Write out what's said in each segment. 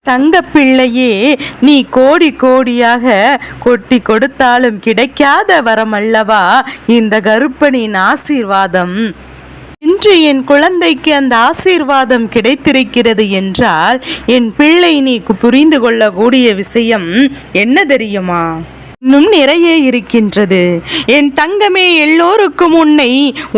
தங்கப்பிள்ளையே, நீ கோடி கோடியாக கொட்டி கொடுத்தாலும் கிடைக்காத வரமல்லவா இந்த கருப்பனின் ஆசீர்வாதம். இன்று என் குழந்தைக்கு அந்த ஆசீர்வாதம் கிடைத்திருக்கிறது என்றால் என் பிள்ளை நீ புரிந்து கொள்ளக்கூடிய விஷயம் என்ன தெரியுமா? இன்னும் நிறைய இருக்கின்றது. என் தங்கமே, எல்லோருக்கும் உன்னை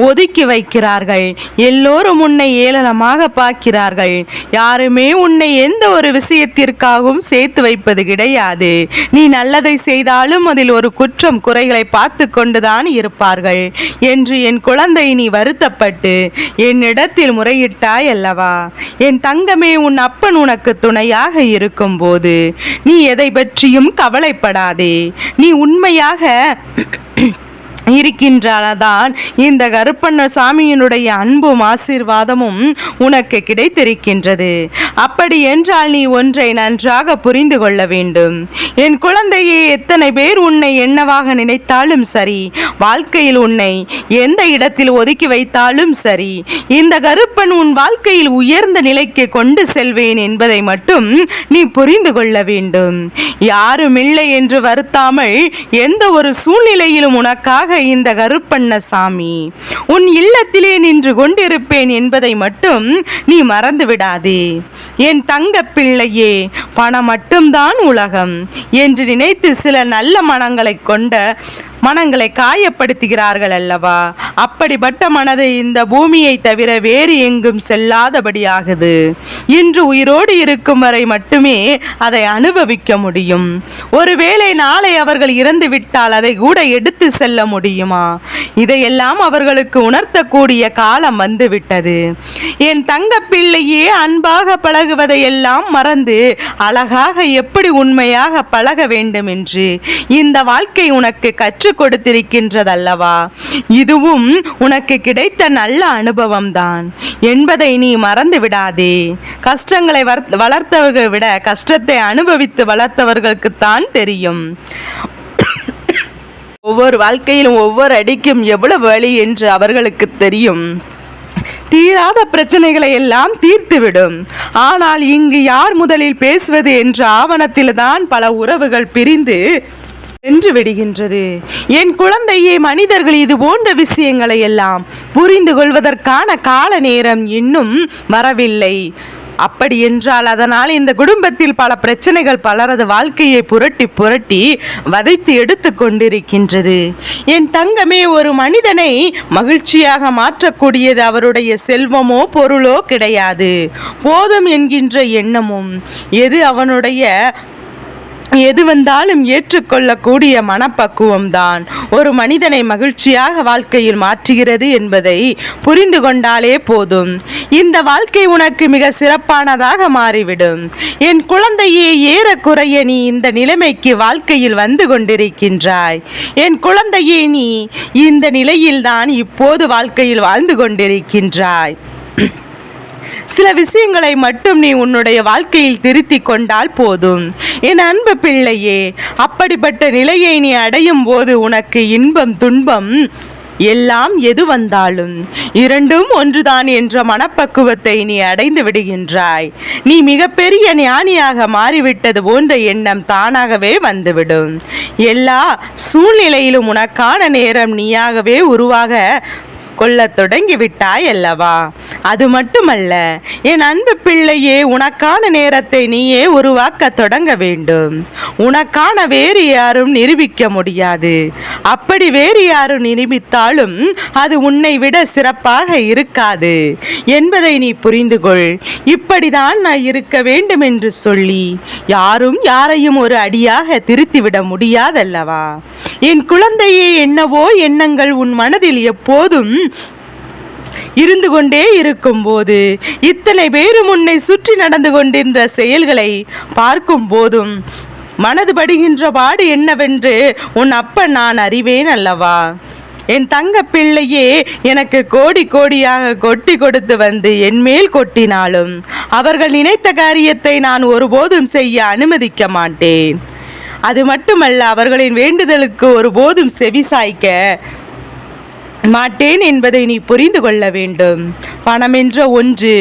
ஒதுக்கி வைக்கிறார்கள், எல்லோரும் உன்னை ஏளனமாக பார்க்கிறார்கள். யாருமே உன்னை எந்த ஒரு விஷயத்திற்காகவும் சேர்த்து வைப்பது கிடையாது. நீ நல்லதை செய்தாலும் அதில் ஒரு குற்றம் குறைகளை பார்த்து கொண்டுதான் இருப்பார்கள் என்று என் குழந்தை நீ வருத்தப்பட்டு என்னிடத்தில் முறையிட்டாய் அல்லவா? என் தங்கமே, உன் அப்பன் உனக்கு துணையாக இருக்கும் போது நீ எதை பற்றியும் கவலைப்படாதே. நீ உண்மையாக இருக்கின்றதான் இந்த கருப்பண்ண சாமியினுடைய அன்பும் ஆசீர்வாதமும் உனக்கு கிடைத்திருக்கின்றது. அப்படி என்றால் நீ ஒன்றை நன்றாக புரிந்து கொள்ள வேண்டும். என் குழந்தையே, எத்தனை பேர் உன்னை என்னவாக நினைத்தாலும் சரி, வாழ்க்கையில் உன்னை எந்த இடத்தில் ஒதுக்கி வைத்தாலும் சரி, இந்த கருப்பன் உன் வாழ்க்கையில் உயர்ந்த நிலைக்கு கொண்டு செல்வேன் என்பதை மட்டும் நீ புரிந்து கொள்ள வேண்டும். யாரும் இல்லை என்று வருத்தாமல் எந்த ஒரு சூழ்நிலையிலும் உனக்காக இந்த கருப்பண்ண சாமி உன் இல்லத்திலே நின்று கொண்டிருப்பேன் என்பதை மட்டும் நீ மறந்து விடாதே. என் தங்க பிள்ளையே, பணம் மட்டும்தான் உலகம் என்று நினைத்து சில நல்ல மனங்களை காயப்படுத்துகிறார்கள் அல்லவா? அப்படிப்பட்ட மனதை இந்த பூமியை தவிர வேறு எங்கும் செல்லாதபடியாகுது. இன்று உயிரோடு இருக்கும் வரை மட்டுமே அதை அனுபவிக்க முடியும். ஒருவேளை நாளை அவர்கள் இறந்து விட்டால் அதை கூட எடுத்து செல்ல முடியுமா? இதையெல்லாம் அவர்களுக்கு உணர்த்தக்கூடிய காலம் வந்துவிட்டது. என் தங்க பிள்ளையே, அன்பாக பழகுவதையெல்லாம் மறந்து அழகாக எப்படி உண்மையாக பழக வேண்டும் என்று இந்த வாழ்க்கை உனக்கு கற்று கொடுத்திருக்கின்றதல்லவா? இதுவும் உனக்கு கிடைத்த நல்ல அனுபவம் தான் என்பதை நீ மறந்து விடாதே. கஷ்டங்களை வளர்த்தவர்களை விட கஷ்டத்தை அனுபவித்து வளர்த்தவர்களுக்குத்தான் தெரியும். ஒவ்வொரு வாழ்க்கையிலும் ஒவ்வொரு அடிக்கும் எவ்வளவு வலி என்று அவர்களுக்கு தெரியும். தீராத பிரச்சனைகளை எல்லாம் தீர்த்துவிடும். ஆனால் இங்கு யார் முதலில் பேசுவது என்ற ஆவணத்தில்தான் பல உறவுகள் பிரிந்து சென்று விடுகின்றது. என் குழந்தையே, மனிதர்கள் இது போன்ற விஷயங்களை எல்லாம் புரிந்து கொள்வதற்கான கால நேரம் இன்னும் வரவில்லை. அப்படி என்றால் அதனால் இந்த குடும்பத்தில் பல பிரச்சனைகள் பலரது வாழ்க்கையை புரட்டி வதைத்து எடுத்து கொண்டிருக்கின்றது. என் தங்கமே, ஒரு மனிதனை மகிழ்ச்சியாக மாற்றக்கூடியது அவருடைய செல்வமோ பொருளோ கிடையாது, போதும் என்கின்ற எண்ணமும். எது வந்தாலும் ஏற்றுக்கொள்ளக்கூடிய மனப்பக்குவம் தான் ஒரு மனிதனை மகிழ்ச்சியாக வாழ்க்கையில் மாற்றுகிறது என்பதை புரிந்து கொண்டாலே போதும். இந்த வாழ்க்கை உனக்கு மிக சிறப்பானதாக மாறிவிடும். என் குழந்தையே, ஏறக்குறைய நீ இந்த நிலைமைக்கு வாழ்க்கையில் வந்து கொண்டிருக்கின்றாய். என் குழந்தையே, நீ இந்த நிலையில்தான் இப்போது வாழ்க்கையில் வாழ்ந்து கொண்டிருக்கின்றாய். சில விஷயங்களை மட்டும் நீ உன்னுடைய வாழ்க்கையில் திருத்திக் கொண்டால் போதும். என் அன்பு பிள்ளையே, அப்படிப்பட்ட நிலையை நீ அடையும் போது உனக்கு இன்பம் துன்பம் எல்லாம் எது வந்தாலும் இரண்டும் ஒன்றுதான் என்ற மனப்பக்குவத்தை நீ அடைந்து விடுகின்றாய். நீ மிகப்பெரிய ஞானியாக மாறிவிட்டது போன்ற எண்ணம் தானாகவே வந்துவிடும். எல்லா சூழ்நிலையிலும் உனக்கான நேரம் நீயாகவே உருவாக கொள்ள தொடங்கிவிட்டாய் அல்லவா? அது மட்டுமல்ல என் அன்பு பிள்ளையே, உனக்கான நேரத்தை நீயே உருவாக்க தொடங்க வேண்டும். உனக்கான வேறு யாரும் நிரூபிக்க முடியாது. அப்படி வேறு யாரும் நிரூபித்தாலும் அது உன்னை விட சிறப்பாக இருக்காது என்பதை நீ புரிந்து கொள். இப்படிதான் நான் இருக்க வேண்டும் என்று சொல்லி யாரும் யாரையும் ஒரு அடியாக திருத்திவிட முடியாதல்லவா? என் குழந்தையே, என்னவோ எண்ணங்கள் உன் மனதில் எப்போதும் இருந்து கொண்டே இருக்கும் போது, இத்தனை பேரும் உன்னை சுற்றி நடந்து கொண்டிருந்த செயல்களை பார்க்கும் போதும் மனது படுகின்ற பாடு என்னவென்று உன் அப்பன் நான் அறிவேன் அல்லவா? என் தங்க பிள்ளையே, எனக்கு கோடி கோடியாக கொட்டி கொடுத்து வந்து என் மேல் கொட்டினாலும் அவர்கள் நினைத்த காரியத்தை நான் ஒருபோதும் செய்ய அனுமதிக்க மாட்டேன். அது மட்டுமல்ல, அவர்களின் வேண்டுதலுக்கு ஒருபோதும் செவிசாய்க்க மாட்டேன் என்பதை நீ புரிந்து கொள்ள வேண்டும். பணம் என்ற ஒன்று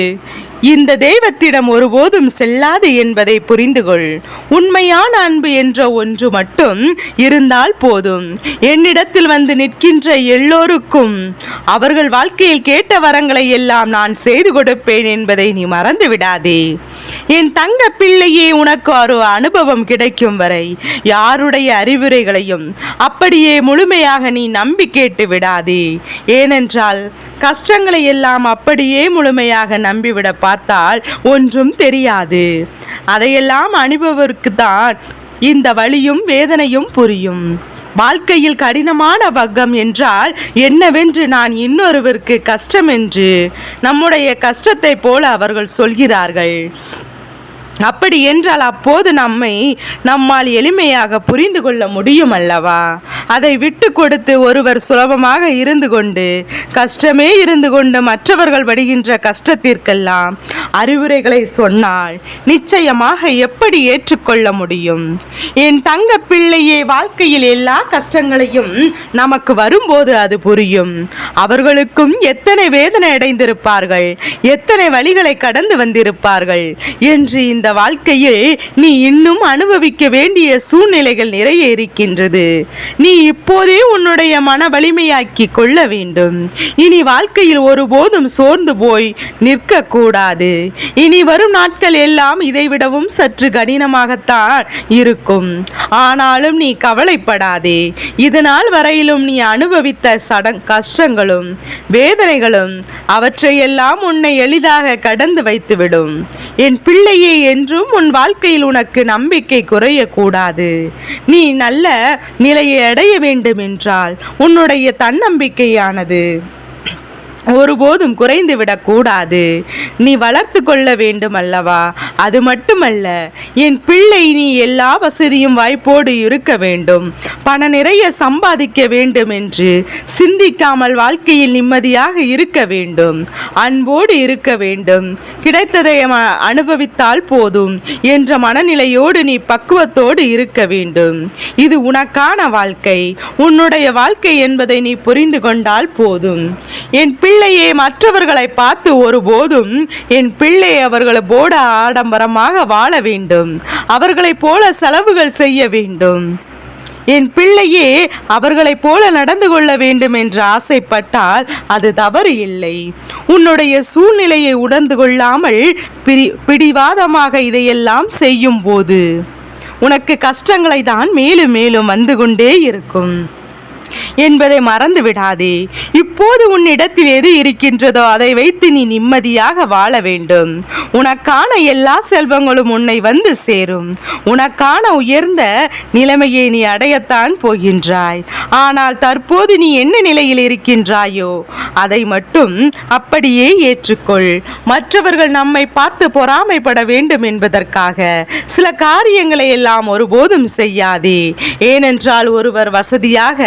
இந்த தெய்வத்திடம் ஒருபோதும் செல்லாது என்பதை புரிந்து கொள். உண்மையான அன்பு என்ற ஒன்று மட்டும் இருந்தால் போதும். என்னிடத்தில் வந்து நிற்கின்ற எல்லோருக்கும் அவர்கள் வாழ்க்கையில் கேட்ட வரங்களை எல்லாம் நான் செய்து கொடுப்பேன் என்பதை நீ மறந்து விடாதே. என் தங்க பிள்ளையே, உனக்கு ஒரு அனுபவம் கிடைக்கும் வரை யாருடைய அறிவுரைகளையும் அப்படியே முழுமையாக நீ நம்பி கேட்டு விடாதே. ஏனென்றால் கஷ்டங்களை எல்லாம் அப்படியே முழுமையாக நம்பிவிட பார்த்தால் ஒன்றும் தெரியாது. அதையெல்லாம் அனுபவருக்கு தான் இந்த வலியும் வேதனையும் புரியும். வாழ்க்கையில் கடினமான பக்கம் என்றால் என்னவென்று நான் இன்னொருவருக்கு கஷ்டம் என்று நம்முடைய கஷ்டத்தை போல அவர்கள் சொல்கிறார்கள். அப்படி என்றால் அப்போது நம்மால் எளிமையாக புரிந்து கொள்ள முடியும் அல்லவா? அதை விட்டு கொடுத்து ஒருவர் சுலபமாக இருந்து கொண்டு கஷ்டமே இருந்து கொண்டு மற்றவர்கள் படுகின்ற கஷ்டத்திற்கெல்லாம் அறிவுரைகளை சொன்னால் நிச்சயமாக எப்படி ஏற்றுக்கொள்ள முடியும்? என் தங்க பிள்ளையே, வாழ்க்கையில் எல்லா கஷ்டங்களையும் நமக்கு வரும்போது அது புரியும். அவர்களுக்கும் எத்தனை வேதனை அடைந்திருப்பார்கள், எத்தனை வழிகளை கடந்து வந்திருப்பார்கள் என்று இந்த வாழ்க்கையில் நீ இன்னும் அனுபவிக்க வேண்டிய சூழ்நிலைகள் நிறைய இருக்கின்றது. நீ இப்போதே உன்னுடைய மன வலிமையாக்கி கொள்ள வேண்டும். இனி வாழ்க்கையில் ஒருபோதும் சோர்ந்து போய் நிற்க கூடாது. இனி வரும் நாட்கள் எல்லாம் இதைவிடவும் சற்று கடினமாகத்தான் இருக்கும். ஆனாலும் நீ கவலைப்படாதே. இதனால் வரையிலும் நீ அனுபவித்த கஷ்டங்களும் வேதனைகளும் அவற்றையெல்லாம் உன்னை எளிதாக கடந்து வைத்துவிடும். என் பிள்ளையே, என்றும் உன் வாழ்க்கையில் உனக்கு நம்பிக்கை குறையக்கூடாது. நீ நல்ல நிலையை அடைய வேண்டும் என்றால் உன்னுடைய தன்னம்பிக்கையானது ஒருபோதும் குறைந்து விடக்கூடாது. நீ வளர்த்து கொள்ள வேண்டும் அல்லவா? அது மட்டுமல்ல என் பிள்ளை, நீ எல்லா வசதியும் வாய்ப்போடு இருக்க வேண்டும், பணம் நிறைய சம்பாதிக்க வேண்டும் என்று சிந்திக்காமல் வாழ்க்கையில் நிம்மதியாக இருக்க வேண்டும், அன்போடு இருக்க வேண்டும், கிடைத்ததை அனுபவித்தால் போதும் என்ற மனநிலையோடு நீ பக்குவத்தோடு இருக்க வேண்டும். இது உனக்கான வாழ்க்கை, உன்னுடைய வாழ்க்கை என்பதை நீ புரிந்து கொண்டால் போதும். என் பிள்ளையே, மற்றவர்களை பார்த்து ஒருபோதும் என் பிள்ளை அவர்களை போட ஆடம்பரமாக வாழ வேண்டும், அவர்களைப் போல செலவுகள் செய்ய வேண்டும். என் பிள்ளையே, அவர்களைப் போல நடந்து கொள்ள வேண்டும் என்று ஆசைப்பட்டால் அது தவறு இல்லை. உன்னுடைய சூழ்நிலையை உணர்ந்து கொள்ளாமல் பிடிவாதமாக இதையெல்லாம் செய்யும் போது உனக்கு கஷ்டங்களை தான் மேலும் மேலும் வந்து கொண்டே இருக்கும் என்பதை மறந்து விடாதே. இப்போது உன்னிடத்தில் எது இருக்கின்றதோ அதை வைத்து நீ நிம்மதியாக வாழ வேண்டும். உனக்கான எல்லா செல்வங்களும் உன்னை வந்து சேரும். உனக்கான உயர்ந்த நிலைமையை நீ அடையத்தான் போகின்றாய். ஆனால் தற்போது நீ என்ன நிலையில் இருக்கின்றாயோ அதை மட்டும் அப்படியே ஏற்றுக்கொள். மற்றவர்கள் நம்மை பார்த்து பொறாமைப்பட வேண்டும் என்பதற்காக சில காரியங்களை எல்லாம் ஒருபோதும் செய்யாதே. ஏனென்றால் ஒருவர் வசதியாக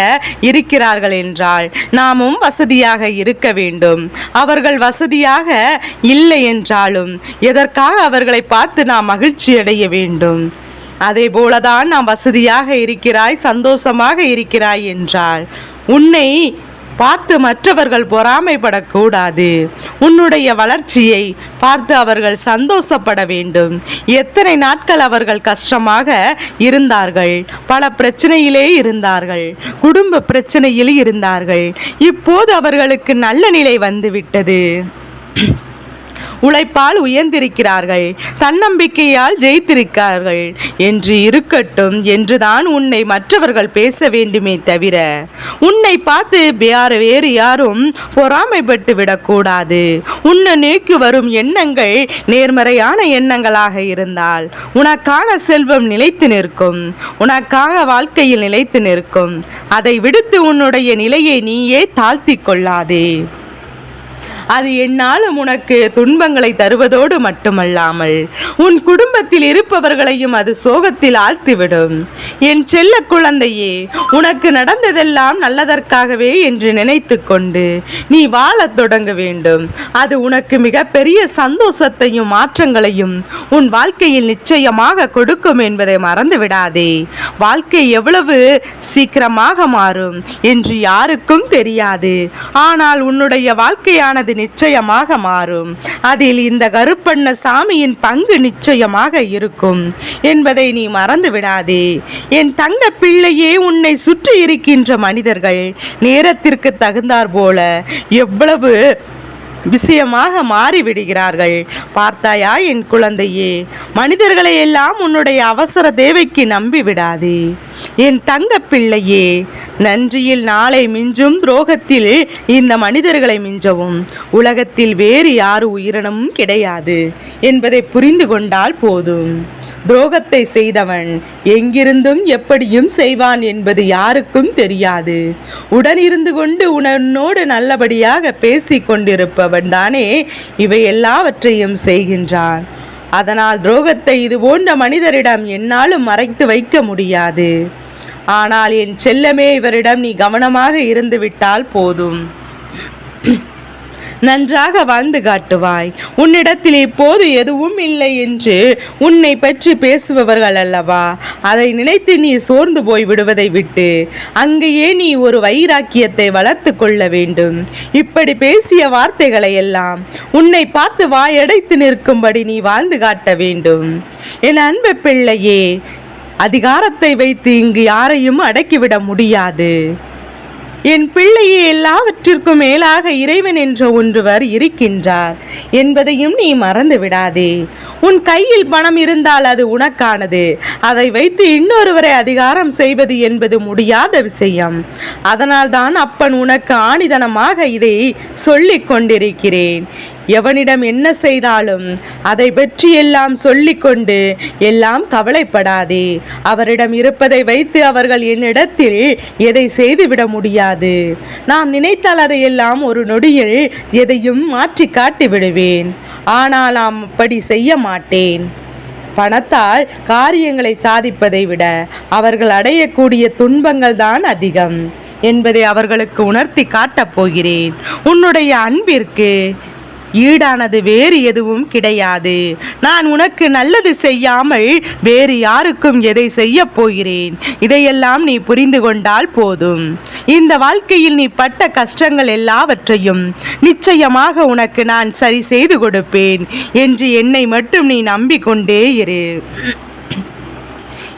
இருக்கிறார்கள் என்றால் நாமும் வசதியாக இருக்க வேண்டும். அவர்கள் வசதியாக இல்லை என்றாலும் எதற்காக அவர்களை பார்த்து நாம் மகிழ்ச்சி அடைய வேண்டும்? அதே போலதான் நாம் வசதியாக இருக்கிறாய், சந்தோஷமாக இருக்கிறாய் என்றால் உன்னை பார்த்து மற்றவர்கள் பொறாமைப்படக்கூடாது. உன்னுடைய வளர்ச்சியை பார்த்து அவர்கள் சந்தோஷப்பட வேண்டும். எத்தனை நாட்கள் அவர்கள் கஷ்டமாக இருந்தார்கள், பல பிரச்சனையிலே இருந்தார்கள், குடும்ப பிரச்சனையில் இருந்தார்கள். இப்போது அவர்களுக்கு நல்ல நிலை வந்துவிட்டது. உழைப்பால் உயர்ந்திருக்கிறார்கள், தன்னம்பிக்கையால் ஜெயித்திருக்கிறார்கள் என்று இருக்கட்டும் என்றுதான் உன்னை மற்றவர்கள் பேச வேண்டுமே தவிர உன்னை பார்த்து வேறு யாரும் பொறாமைப்பட்டு விடக்கூடாது. உன்னை நோக்கி வரும் எண்ணங்கள் நேர்மறையான எண்ணங்களாக இருந்தால் உனக்கான செல்வம் நிலைத்து நிற்கும், உனக்காக வாழ்க்கையில் நிலைத்து நிற்கும். அதை விடுத்து உன்னுடைய நிலையை நீயே தாழ்த்தி கொள்ளாதே. அது என்னாலும் உனக்கு துன்பங்களை தருவதோடு மட்டுமல்லாமல் உன் குடும்பத்தில் இருப்பவர்களையும் அது சோகத்தில் ஆழ்த்திவிடும். என் செல்ல குழந்தையே, உனக்கு நடந்ததெல்லாம் நல்லதற்காகவே என்று நினைத்து கொண்டு நீ வாழத் தொடங்க வேண்டும். அது உனக்கு மிகப்பெரிய சந்தோஷத்தையும் மாற்றங்களையும் உன் வாழ்க்கையில் நிச்சயமாக கொடுக்கும் என்பதை மறந்து விடாதே. வாழ்க்கை எவ்வளவு சீக்கிரமாக மாறும் என்று யாருக்கும் தெரியாது. ஆனால் உன்னுடைய வாழ்க்கையானது நிச்சயமாக மாறும். அதில் இந்த கருப்பண்ணசாமியின் பங்கு நிச்சயமாக இருக்கும் என்பதை நீ மறந்து விடாதே. என் தங்க பிள்ளையே, உன்னை சுற்றி இருக்கின்ற மனிதர்கள் நேரத்திற்கு தகுந்தாற் போல எவ்வளவு விஷயமாக மாறிவிடுகிறார்கள். பார்த்தாயா என் குழந்தையே? மனிதர்களை எல்லாம் உன்னுடைய அவசர தேவைக்கு நம்பி விடாதே. என் தங்க பிள்ளையே, நன்றியில் நாளை மிஞ்சும், துரோகத்தில் இந்த மனிதர்களை மிஞ்சவும் உலகத்தில் வேறு யாரு உயிரினமும் கிடையாது என்பதை புரிந்து கொண்டால் போதும். துரோகத்தை செய்தவன் எங்கிருந்தும் எப்படியும் செய்வான் என்பது யாருக்கும் தெரியாது. உடனிருந்து கொண்டு உன்னோடு நல்லபடியாக பேசிக் கொண்டிருப்பவன் தானே இவை எல்லாவற்றையும் செய்கின்றான். அதனால் துரோகத்தை இது போன்ற மனிதரிடம் என்னாலும் மறைத்து வைக்க முடியாது. ஆனால் என் செல்லமே, இவரிடம் நீ கவனமாக இருந்து விட்டால் போதும். நன்றாக வாழ்ந்து காட்டுவாய். உன்னிடத்தில் இப்போது எதுவும் இல்லை என்று உன்னை பற்றி பேசுபவர்கள் அல்லவா, அதை நினைத்து நீ சோர்ந்து போய் விடுவதை விட்டு அங்கேயே நீ ஒரு வைராக்கியத்தை வளர்த்து கொள்ள வேண்டும். இப்படி பேசிய வார்த்தைகளை எல்லாம் உன்னை பார்த்து வாயடைத்து நிற்கும்படி நீ வாழ்ந்து காட்ட வேண்டும். என் அன்பு பிள்ளையே, அதிகாரத்தை வைத்து இங்கு யாரையும் அடக்கிவிட முடியாது. என் பிள்ளையே, எல்லாவற்றிற்கும் மேலாக இறைவன் என்ற ஒருவர் இருக்கின்றார் என்பதையும் நீ மறந்து விடாதே. உன் கையில் பணம் இருந்தால் அது உனக்கானது. அதை வைத்து இன்னொருவரை அதிகாரம் செய்வது என்பது முடியாத விஷயம். அதனால்தான் அப்பன் உனக்கு ஆணிதனமாக இதை சொல்லிக் கொண்டிருக்கிறேன். எவனிடம் என்ன செய்தாலும் அதை பற்றி எல்லாம் சொல்லிக்கொண்டு எல்லாம் கவலைப்படாதே. அவரிடம் இருப்பதை வைத்து அவர்கள் என்னிடத்தில் எதை செய்துவிட முடியாது. நாம் நினைத்தால் அதையெல்லாம் ஒரு நொடியில் எதையும் மாற்றி காட்டி விடுவேன். ஆனால் நாம் அப்படி செய்ய மாட்டேன். பணத்தால் காரியங்களை சாதிப்பதை விட அவர்கள் அடையக்கூடிய துன்பங்கள் தான் அதிகம் என்பதை அவர்களுக்கு உணர்த்தி காட்டப் போகிறேன். உன்னுடைய அன்பிற்கு ஈடானது வேறு எதுவும் கிடையாது. நான் உனக்கு நல்லது செய்யாமல் வேறு யாருக்கும் எதை செய்ய போகிறேன்? இதையெல்லாம் நீ புரிந்து கொண்டால் போதும். இந்த வாழ்க்கையில் நீ பட்ட கஷ்டங்கள் எல்லாவற்றையும் நிச்சயமாக உனக்கு நான் சரி செய்து கொடுப்பேன் என்று என்னை மட்டும் நீ நம்பிக்கொண்டே இரு.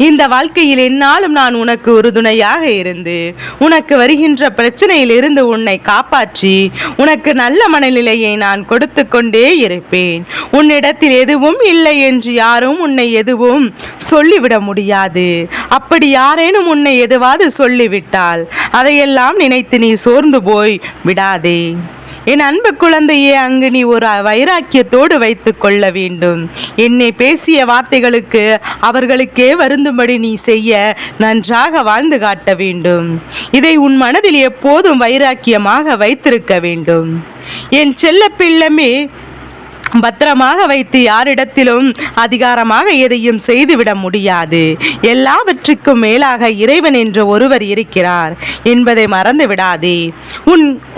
இந்த வாழ்க்கையில் என்னாலும் நான் உனக்கு உறுதுணையாக இருந்து உனக்கு வருகின்ற பிரச்சனையிலிருந்து உன்னை காப்பாற்றி உனக்கு நல்ல மனநிலையை நான் கொடுத்து கொண்டே இருப்பேன். உன்னிடத்தில் எதுவும் இல்லை என்று யாரும் உன்னை எதுவும் சொல்லிவிட முடியாது. அப்படி யாரேனும் உன்னை எதுவாது சொல்லிவிட்டால் அதையெல்லாம் நினைத்து நீ சோர்ந்து போய் விடாதே. என் அன்பு குழந்தையே, அங்கு நீ ஒரு வைராக்கியத்தோடு வைத்து கொள்ள வேண்டும். என்னை பேசிய வார்த்தைகளுக்கு அவர்களுக்கே வருந்தும்படி நீ செய்ய நன்றாக வாழ்ந்து காட்ட வேண்டும். இதை உன் மனதில் எப்போதும் வைராக்கியமாக வைத்திருக்க வேண்டும். என் செல்ல பிள்ளைமே, பத்திரமாக வைத்து யாரிடத்திலும் அதிகாரமாக எதையும் செய்துவிட முடியாது. எல்லாவற்றுக்கும் மேலாக இறைவன் என்ற ஒருவர் இருக்கிறார் என்பதை மறந்து விடாதே.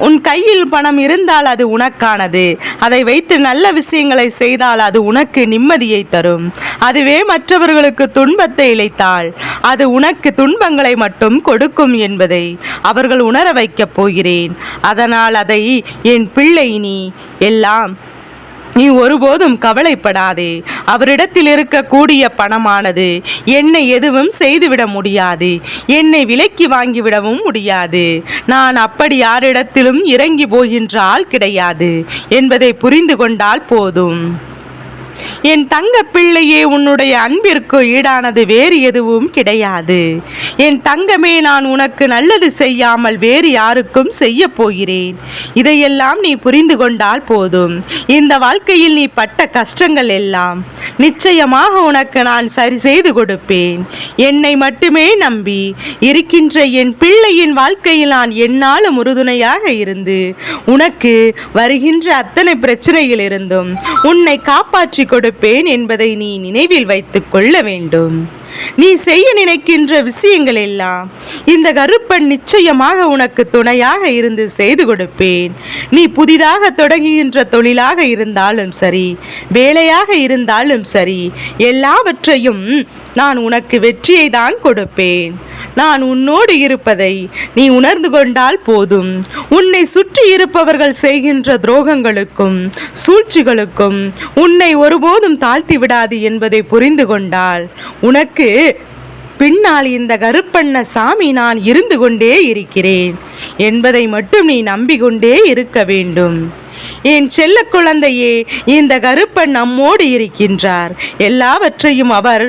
உன் கையில் பணம் இருந்தால் அது உனக்கானது. அதை வைத்து நல்ல விஷயங்களை செய்தால் அது உனக்கு நிம்மதியை தரும். அதுவே மற்றவர்களுக்கு துன்பத்தை இழைத்தால் அது உனக்கு துன்பங்களை மட்டும் கொடுக்கும் என்பதை அவர்கள் உணர வைக்கப் போகிறேன். அதனால் அதை என் பிள்ளை நீ ஒருபோதும் கவலைப்படாதே. அவரிடத்தில் இருக்கக்கூடிய பணமானது என்னை எதுவும் செய்துவிட முடியாது. என்னை விலைக்கு வாங்கிவிடவும் முடியாது. நான் அப்படி யாரிடத்திலும் இறங்கி போகின்ற ஆள் கிடையாது என்பதை புரிந்து கொண்டால் போதும். என் தங்க பிள்ளையே, உன்னுடைய அன்பிற்கு ஈடானது வேறு எதுவும் கிடையாது. என் தங்கமே, நான் உனக்கு நல்லது செய்யாமல் வேறு யாருக்கும் செய்ய போகிறேன். இதையெல்லாம் நீ புரிந்து கொண்டால் போதும். இந்த வாழ்க்கையில் நீ பட்ட கஷ்டங்கள் எல்லாம் நிச்சயமாக உனக்கு நான் சரி செய்து கொடுப்பேன். என்னை மட்டுமே நம்பி இருக்கின்ற என் பிள்ளையின் வாழ்க்கையில் நான் என்னாலும் உறுதுணையாக இருந்து உனக்கு வருகின்ற அத்தனை பிரச்சனையில் இருந்தும் உன்னை காப்பாற்றி கொடுப்பேன் என்பதை நீ நினைவில் வைத்துக் கொள்ள வேண்டும். நீ செய்ய நினைக்கின்ற விஷயங்கள் எல்லாம் இந்த கருப்பன் நிச்சயமாக உனக்கு துணையாக இருந்து செய்து கொடுப்பேன். நீ புதிதாக தொடங்குகின்ற தொழிலாக இருந்தாலும் சரி, வேலையாக இருந்தாலும் சரி, எல்லாவற்றையும் நான் உனக்கு வெற்றியை தான் கொடுப்பேன். நான் உன்னோடு இருப்பதை நீ உணர்ந்து கொண்டால் போதும். உன்னை சுற்றி இருப்பவர்கள் செய்கின்ற துரோகங்களுக்கும் சூழ்ச்சிகளுக்கும் உன்னை ஒருபோதும் தாழ்த்தி விடாது என்பதை புரிந்து கொண்டால் உனக்கு பின்னால் இந்த கருப்பண்ண சாமி நான் இருந்து கொண்டே இருக்கிறேன் என்பதை மட்டும் நீ நம்பிக்கொண்டே இருக்க வேண்டும். என் செல்ல குழந்தையே, இந்த கருப்பன் நம்மோடு இருக்கின்றார். எல்லாவற்றையும் அவர்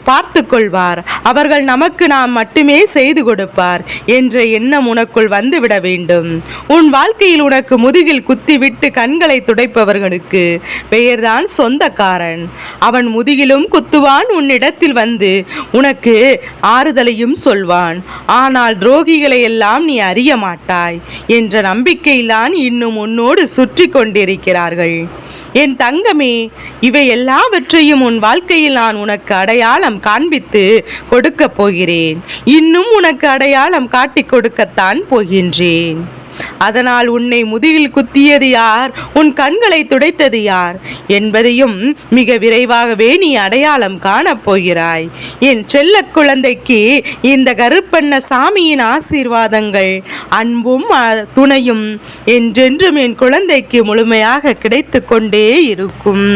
பார்த்து கொள்வார். அவர்கள் நமக்கு நாம் மட்டுமே செய்து கொடுப்பார் என்ற எண்ணம் உனக்குள் வந்துவிட வேண்டும். உன் வாழ்க்கையில் உனக்கு முதுகில் குத்திவிட்டு கண்களை துடைப்பவர்களுக்கு பெயர்தான் சொந்தக்காரன். அவன் முதுகிலும் குத்துவான், உன்னிடத்தில் வந்து உனக்கு ஆறுதலையும் சொல்வான். ஆனால் துரோகிகளை எல்லாம் நீ அறிய மாட்டாய் என்ற நம்பிக்கையில்தான் இன்னும் உன்னோடு சுற்றி கொண்டிருக்கிறார்கள். என் தங்கமே, இவை எல்லாவற்றையும் உன் வாழ்க்கையில் நான் உனக்கு அடையாளம் காண்பித்து கொடுக்க போகிறேன். இன்னும் உனக்கு அடையாளம் காட்டிக் கொடுக்கத்தான் போகின்றேன். அதனால் உன்னை முதுகில் குத்தியது யார், உன் கண்களை துடைத்தது யார் என்பதையும் மிக விரைவாகவே நீ அடையாளம் காணப் போகிறாய். என் செல்ல குழந்தைக்கு இந்த கருப்பண்ண சாமியின் ஆசீர்வாதங்கள், அன்பும் துணையும் என்றென்றும் என் குழந்தைக்கு முழுமையாக கிடைத்து கொண்டே இருக்கும்.